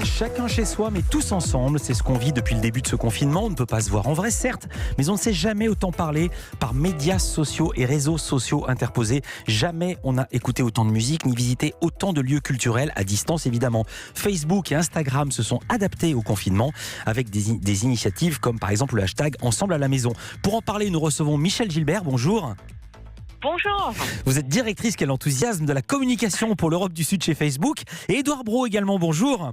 Chacun chez soi, mais tous ensemble, c'est ce qu'on vit depuis le début de ce confinement. On ne peut pas se voir en vrai, certes, mais on ne s'est jamais autant parlé par médias sociaux et réseaux sociaux interposés. Jamais on n'a écouté autant de musique, ni visité autant de lieux culturels à distance, évidemment. Facebook et Instagram se sont adaptés au confinement avec des initiatives comme par exemple le hashtag Ensemble à la maison. Pour en parler, nous recevons Michel Gilbert, bonjour. Bonjour. Vous êtes directrice, quel enthousiasme, de la communication pour l'Europe du Sud chez Facebook. Et Édouard Brault également, bonjour.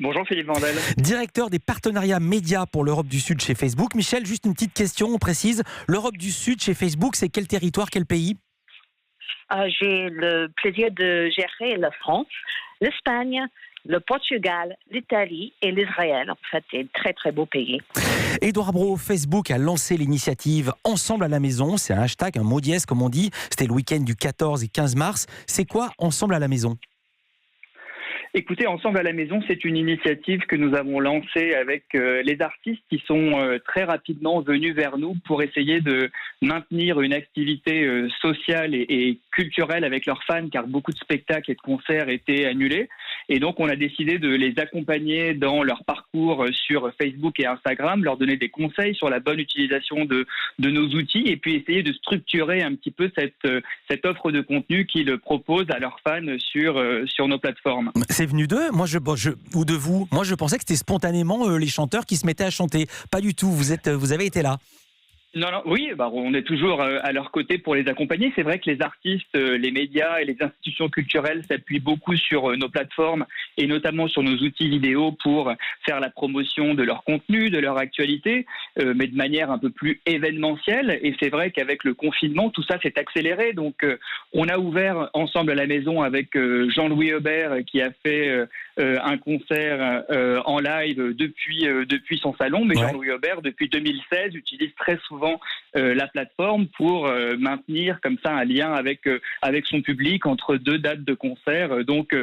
Bonjour Philippe Vandel. Directeur des partenariats médias pour l'Europe du Sud chez Facebook. Michel, juste une petite question, on précise. L'Europe du Sud chez Facebook, c'est quel territoire, quel pays ? J'ai le plaisir de gérer la France, l'Espagne, le Portugal, l'Italie et l'Israël. En fait, c'est un très très beau pays. Édouard Brault, Facebook a lancé l'initiative Ensemble à la maison. C'est un hashtag, un mot dièse comme on dit. C'était le week-end du 14 et 15 mars. C'est quoi Ensemble à la maison ? Écoutez, Ensemble à la maison, c'est une initiative que nous avons lancée avec les artistes qui sont très rapidement venus vers nous pour essayer de maintenir une activité sociale et culturelle avec leurs fans, car beaucoup de spectacles et de concerts étaient annulés. Et donc, on a décidé de les accompagner dans leur parcours sur Facebook et Instagram, leur donner des conseils sur la bonne utilisation de nos outils et puis essayer de structurer un petit peu cette offre de contenu qu'ils proposent à leurs fans sur nos plateformes. C'est venu d'eux, ou de vous. Moi, je pensais que c'était spontanément les chanteurs qui se mettaient à chanter. Pas du tout, vous avez été là. Non, oui, on est toujours à leur côté pour les accompagner. C'est vrai que les artistes, les médias et les institutions culturelles s'appuient beaucoup sur nos plateformes et notamment sur nos outils vidéo pour faire la promotion de leur contenu, de leur actualité, mais de manière un peu plus événementielle. Et c'est vrai qu'avec le confinement, tout ça s'est accéléré. Donc, on a ouvert Ensemble à la maison avec Jean-Louis Aubert qui a fait un concert en live depuis son salon. Mais ouais. Jean-Louis Aubert, depuis 2016, utilise très souvent la plateforme pour maintenir comme ça un lien avec son public entre deux dates de concert. Donc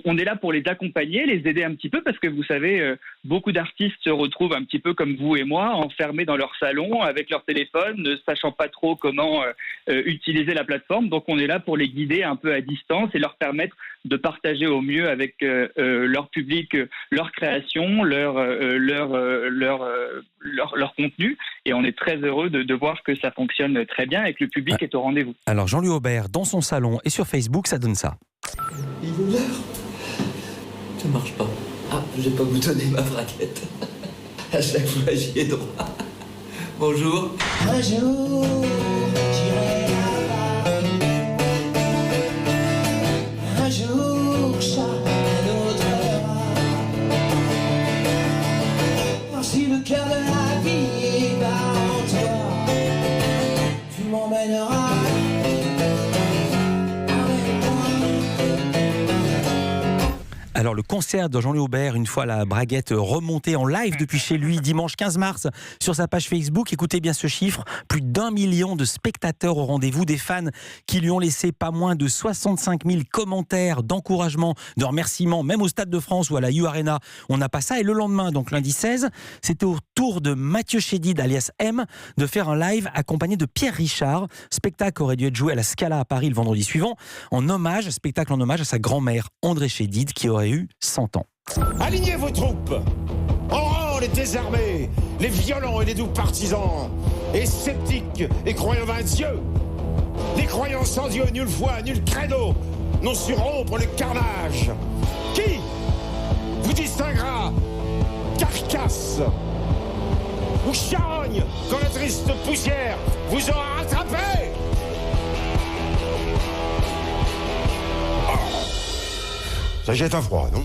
on est là pour les accompagner, les aider un petit peu parce que vous savez, beaucoup d'artistes se retrouvent un petit peu comme vous et moi, enfermés dans leur salon avec leur téléphone, ne sachant pas trop comment utiliser la plateforme. Donc on est là pour les guider un peu à distance et leur permettre de partager au mieux avec leur public leur création, leur contenu. Et on est très heureux de voir que ça fonctionne très bien et que le public est au rendez-vous. Alors Jean-Louis Aubert, dans son salon et sur Facebook, ça donne ça. Il est l'heure. Ça marche pas. Ah, je vais pas vous donner ma braquette. À chaque fois, j'y ai droit. Bonjour. Un jour, j'irai là-bas. Un jour, un autre bras. Si le cœur de la vie bat en toi, tu m'emmèneras. Alors le concert de Jean-Louis Aubert, une fois la braguette remontée en live depuis chez lui dimanche 15 mars sur sa page Facebook, écoutez bien ce chiffre, plus d'1 million de spectateurs au rendez-vous, des fans qui lui ont laissé pas moins de 65 000 commentaires d'encouragement, de remerciements, même au Stade de France ou à la U Arena, on n'a pas ça. Et le lendemain, donc lundi 16, c'était au tour de Mathieu Chédid, alias M, de faire un live accompagné de Pierre Richard. Spectacle aurait dû être joué à la Scala à Paris le vendredi suivant, spectacle en hommage à sa grand-mère André Chédid qui aurait eu 100 ans. Alignez vos troupes en rang, les désarmés, les violents et les doux partisans, et sceptiques et croyants d'un Dieu. Les croyants sans Dieu, nulle foi, nul credo, n'ont su rompre le carnage. Qui vous distinguera carcasse ou charogne quand la triste poussière vous aura rattrapé? Ça jette un froid, non ?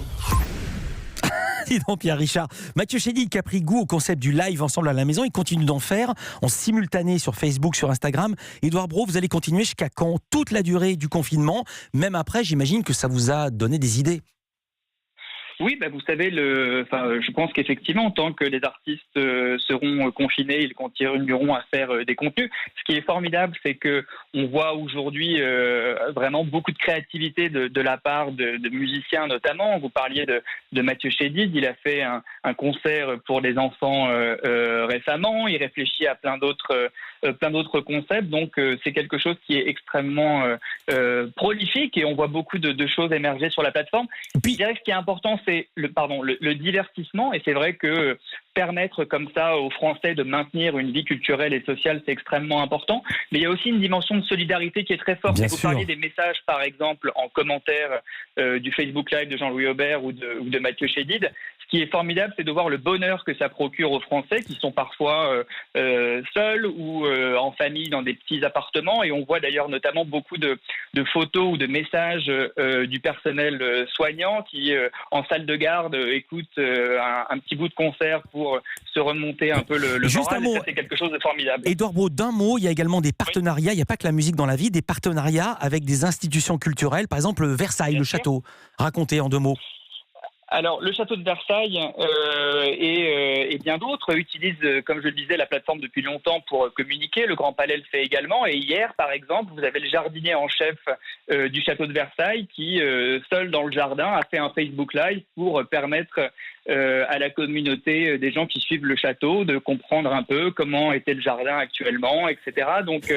Dis donc Pierre Richard. Mathieu Chédid qui a pris goût au concept du live Ensemble à la maison, il continue d'en faire en simultané sur Facebook, sur Instagram. Édouard Brault, vous allez continuer jusqu'à quand ? Toute la durée du confinement, même après, j'imagine que ça vous a donné des idées. Oui, vous savez, je pense qu'effectivement, tant que les artistes seront confinés, ils continueront à faire des contenus. Ce qui est formidable, c'est que on voit aujourd'hui vraiment beaucoup de créativité de la part de musiciens notamment. Vous parliez de Mathieu Chédid, il a fait un concert pour les enfants récemment. Il réfléchit à plein d'autres concepts. Donc c'est quelque chose qui est extrêmement prolifique et on voit beaucoup de choses émerger sur la plateforme. Puis, je dirais que ce qui est important, c'est le divertissement, et c'est vrai que permettre comme ça aux Français de maintenir une vie culturelle et sociale, c'est extrêmement important. Mais il y a aussi une dimension de solidarité qui est très forte. Vous parliez des messages, par exemple, en commentaire du Facebook Live de Jean-Louis Aubert ou de Mathieu Chédid. Ce qui est formidable, c'est de voir le bonheur que ça procure aux Français qui sont parfois seuls ou en famille dans des petits appartements. Et on voit d'ailleurs notamment beaucoup de photos ou de messages du personnel soignant qui, en salle de garde, écoute un petit bout de concert pour se remonter un peu le moral. Et ça, c'est quelque chose de formidable. Édouard Brault, d'un mot, il y a également des partenariats. Il n'y a pas que la musique dans la vie, des partenariats avec des institutions culturelles. Par exemple, Versailles, le château. Racontez en 2 mots. Alors, le château de Versailles et bien d'autres utilisent, comme je le disais, la plateforme depuis longtemps pour communiquer. Le Grand Palais le fait également. Et hier, par exemple, vous avez le jardinier en chef du château de Versailles qui, seul dans le jardin, a fait un Facebook Live pour permettre à la communauté des gens qui suivent le château de comprendre un peu comment était le jardin actuellement, etc. Donc,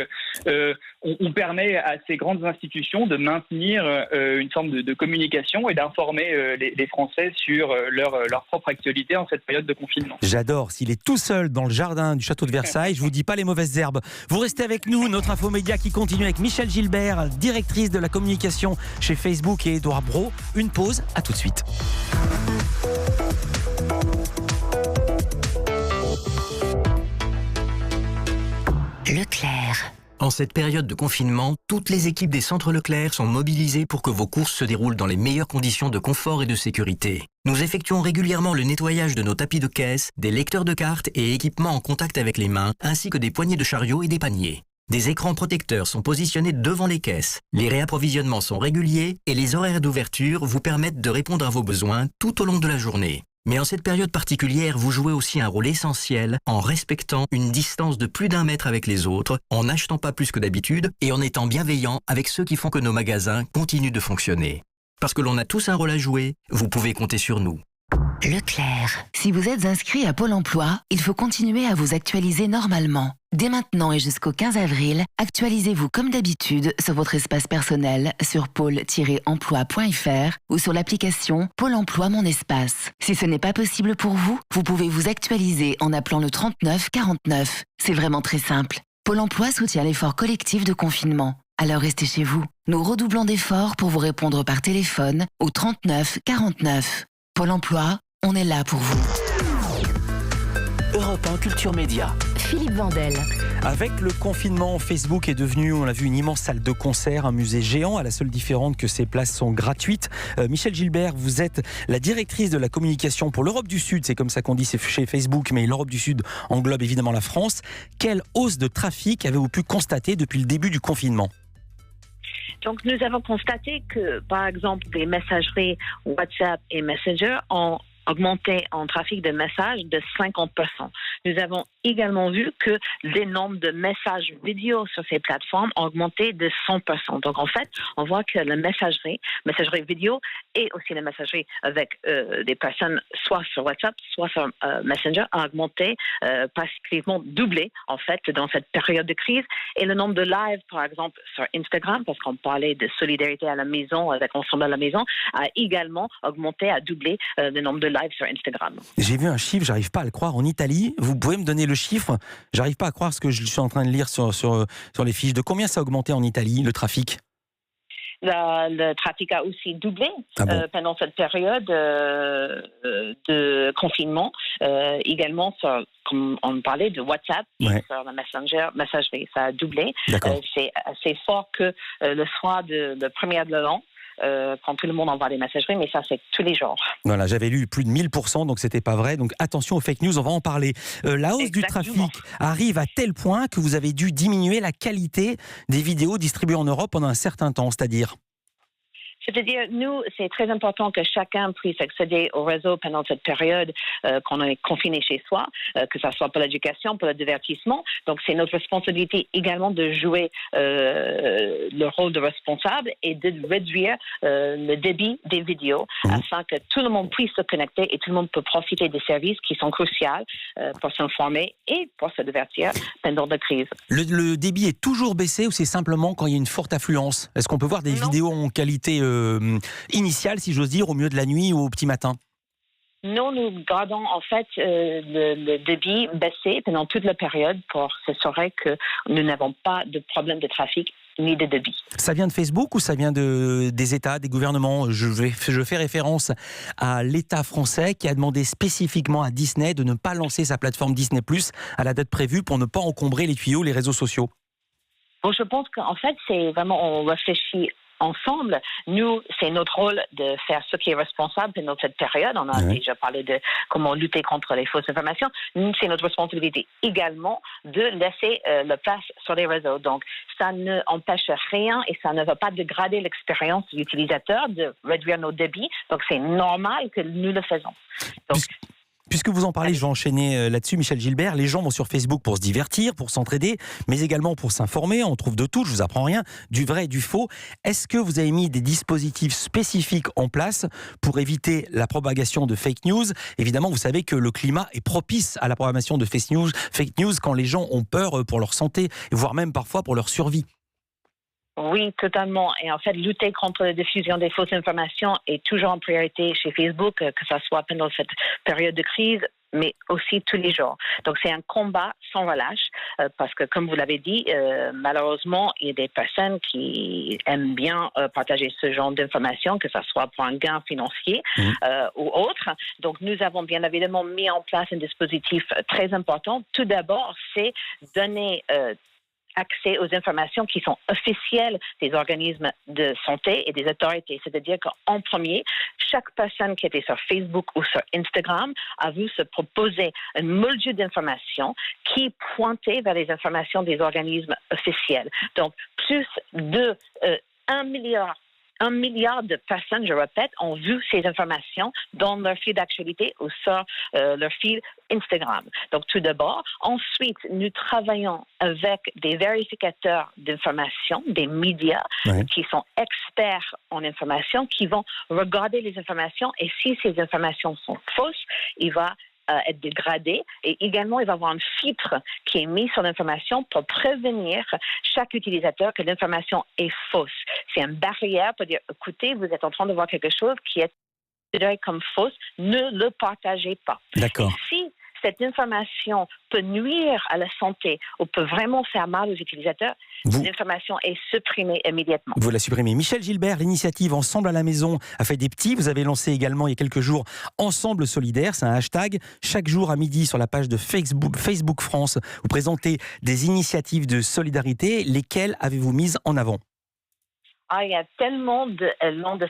on permet à ces grandes institutions de maintenir une forme de communication et d'informer les Français sur leur propre actualité en cette période de confinement. J'adore. S'il est tout seul dans le jardin du château de Versailles, je vous dis pas les mauvaises herbes. Vous restez avec nous, notre infomédia qui continue avec Michel Gilbert, directrice de la communication chez Facebook, et Édouard Brault. Une pause, à tout de suite. Leclerc. En cette période de confinement, toutes les équipes des centres Leclerc sont mobilisées pour que vos courses se déroulent dans les meilleures conditions de confort et de sécurité. Nous effectuons régulièrement le nettoyage de nos tapis de caisse, des lecteurs de cartes et équipements en contact avec les mains, ainsi que des poignées de chariot et des paniers. Des écrans protecteurs sont positionnés devant les caisses. Les réapprovisionnements sont réguliers et les horaires d'ouverture vous permettent de répondre à vos besoins tout au long de la journée. Mais en cette période particulière, vous jouez aussi un rôle essentiel en respectant une distance de plus d'1 mètre avec les autres, en n'achetant pas plus que d'habitude et en étant bienveillant avec ceux qui font que nos magasins continuent de fonctionner. Parce que l'on a tous un rôle à jouer, vous pouvez compter sur nous. Leclerc. Si vous êtes inscrit à Pôle emploi, il faut continuer à vous actualiser normalement. Dès maintenant et jusqu'au 15 avril, actualisez-vous comme d'habitude sur votre espace personnel sur pôle-emploi.fr ou sur l'application Pôle emploi Mon Espace. Si ce n'est pas possible pour vous, vous pouvez vous actualiser en appelant le 39 49. C'est vraiment très simple. Pôle emploi soutient l'effort collectif de confinement. Alors restez chez vous. Nous redoublons d'efforts pour vous répondre par téléphone au 39 49. Pôle emploi, on est là pour vous. Europe 1 Culture Média. Philippe Vandel. Avec le confinement, Facebook est devenu, on l'a vu, une immense salle de concert, un musée géant, à la seule différence que ses places sont gratuites. Michel Gilbert, vous êtes la directrice de la communication pour l'Europe du Sud, c'est comme ça qu'on dit, c'est chez Facebook, mais l'Europe du Sud englobe évidemment la France. Quelle hausse de trafic avez-vous pu constater depuis le début du confinement ? Donc, nous avons constaté que, par exemple, les messageries WhatsApp et Messenger ont augmenté en trafic de messages de 50%. Nous avons également vu que les nombres de messages vidéo sur ces plateformes ont augmenté de 100%. Donc, en fait, on voit que la messagerie vidéo et aussi la messagerie avec des personnes soit sur WhatsApp, soit sur Messenger a augmenté, pratiquement doublé, en fait, dans cette période de crise. Et le nombre de lives, par exemple, sur Instagram, parce qu'on parlait de solidarité à la maison, avec Ensemble à la maison, a également augmenté, a doublé le nombre de live sur Instagram. J'ai vu un chiffre, j'arrive pas à le croire, en Italie. Vous pouvez me donner le chiffre ? J'arrive pas à croire ce que je suis en train de lire sur les fiches. De combien ça a augmenté en Italie, le trafic ? Le trafic a aussi doublé pendant cette période de confinement. Également, comme on parlait de WhatsApp et sur la messagerie, ça a doublé. C'est assez fort que le soir le 1er de l'an, quand tout le monde envoie des messageries, mais ça, c'est tous les jours. Voilà, j'avais lu plus de 1000%, donc c'était pas vrai. Donc attention aux fake news, on va en parler. La hausse du trafic arrive à tel point que vous avez dû diminuer la qualité des vidéos distribuées en Europe pendant un certain temps, c'est-à-dire ? C'est-à-dire, nous, c'est très important que chacun puisse accéder au réseau pendant cette période qu'on est confiné chez soi, que ce soit pour l'éducation, pour le divertissement. Donc, c'est notre responsabilité également de jouer le rôle de responsable et de réduire le débit des vidéos afin que tout le monde puisse se connecter et tout le monde peut profiter des services qui sont cruciaux pour s'informer et pour se divertir pendant la crise. Le débit est toujours baissé ou c'est simplement quand il y a une forte affluence ? Est-ce qu'on peut voir des vidéos en qualité initial, si j'ose dire, au milieu de la nuit ou au petit matin? Nous gardons en fait le débit baissé pendant toute la période pour s'assurer que nous n'avons pas de problème de trafic ni de débit. Ça vient de Facebook ou ça vient des États, des gouvernements? Je fais référence à l'État français qui a demandé spécifiquement à Disney de ne pas lancer sa plateforme Disney+ à la date prévue pour ne pas encombrer les tuyaux, les réseaux sociaux. Bon, je pense qu'en fait, c'est vraiment, on réfléchit ensemble. Nous, c'est notre rôle de faire ce qui est responsable pendant cette période. On a déjà parlé de comment lutter contre les fausses informations. Nous, c'est notre responsabilité également de laisser la place sur les réseaux. Donc, ça ne empêche rien et ça ne va pas dégrader l'expérience de l'utilisateur, de réduire nos débits. Donc, c'est normal que nous le faisons. Donc, Puisque vous en parlez, je vais enchaîner là-dessus, Michel Gilbert. Les gens vont sur Facebook pour se divertir, pour s'entraider, mais également pour s'informer. On trouve de tout, je vous apprends rien, du vrai et du faux. Est-ce que vous avez mis des dispositifs spécifiques en place pour éviter la propagation de fake news? Évidemment, vous savez que le climat est propice à la propagation de fake news quand les gens ont peur pour leur santé, voire même parfois pour leur survie. Oui, totalement. Et en fait, lutter contre la diffusion des fausses informations est toujours en priorité chez Facebook, que ce soit pendant cette période de crise, mais aussi tous les jours. Donc, c'est un combat sans relâche, parce que, comme vous l'avez dit, malheureusement, il y a des personnes qui aiment bien partager ce genre d'informations, que ce soit pour un gain financier ou autre. Donc, nous avons bien évidemment mis en place un dispositif très important. Tout d'abord, c'est donner accès aux informations qui sont officielles des organismes de santé et des autorités. C'est-à-dire qu'en premier, chaque personne qui était sur Facebook ou sur Instagram a vu se proposer une multitude d'informations qui pointaient vers les informations des organismes officiels. Donc, plus de 1 milliard de personnes, je répète, ont vu ces informations dans leur fil d'actualité ou sur leur fil Instagram. Donc, tout d'abord. Ensuite, nous travaillons avec des vérificateurs d'informations, des médias qui sont experts en information, qui vont regarder les informations et si ces informations sont fausses, il va être dégradé et également il va y avoir un filtre qui est mis sur l'information pour prévenir chaque utilisateur que l'information est fausse. C'est une barrière pour dire, écoutez, vous êtes en train de voir quelque chose qui est considéré comme fausse, ne le partagez pas. D'accord. Et si cette information peut nuire à la santé ou peut vraiment faire mal aux utilisateurs, l'information est supprimée immédiatement. Vous la supprimez. Michel Gilbert, l'initiative Ensemble à la maison a fait des petits. Vous avez lancé également il y a quelques jours Ensemble solidaire, c'est un hashtag. Chaque jour à midi sur la page de Facebook France, vous présentez des initiatives de solidarité. Lesquelles avez-vous mises en avant? Il y a tellement d'élan de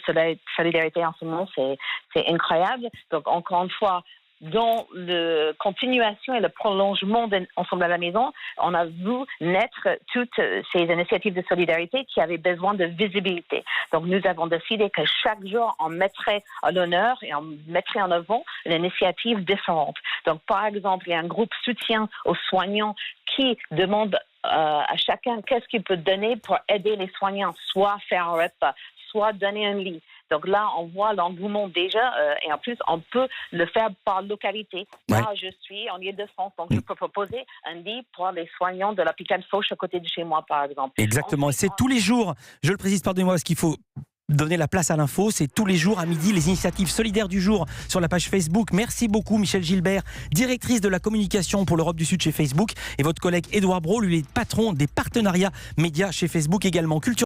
solidarité en ce moment, c'est incroyable. Donc, encore une fois, dans la continuation et le prolongement d'Ensemble à la maison, on a vu naître toutes ces initiatives de solidarité qui avaient besoin de visibilité. Donc, nous avons décidé que chaque jour, on mettrait à l'honneur et on mettrait en avant une initiative différente. Donc, par exemple, il y a un groupe soutien aux soignants qui demande à chacun qu'est-ce qu'il peut donner pour aider les soignants, soit faire un repas, soit donner un lit. Donc là, on voit l'engouement déjà et en plus, on peut le faire par localité. Là, je suis en Île-de-France, donc je peux proposer un lit pour les soignants de l'hôpital Foch à côté de chez moi, par exemple. Exactement, et c'est tous les jours, je le précise, pardonnez-moi, parce qu'il faut donner la place à l'info, c'est tous les jours à midi les initiatives solidaires du jour sur la page Facebook. Merci beaucoup Michel Gilbert, directrice de la communication pour l'Europe du Sud chez Facebook, et votre collègue Édouard Brault, lui est patron des partenariats médias chez Facebook également. Culture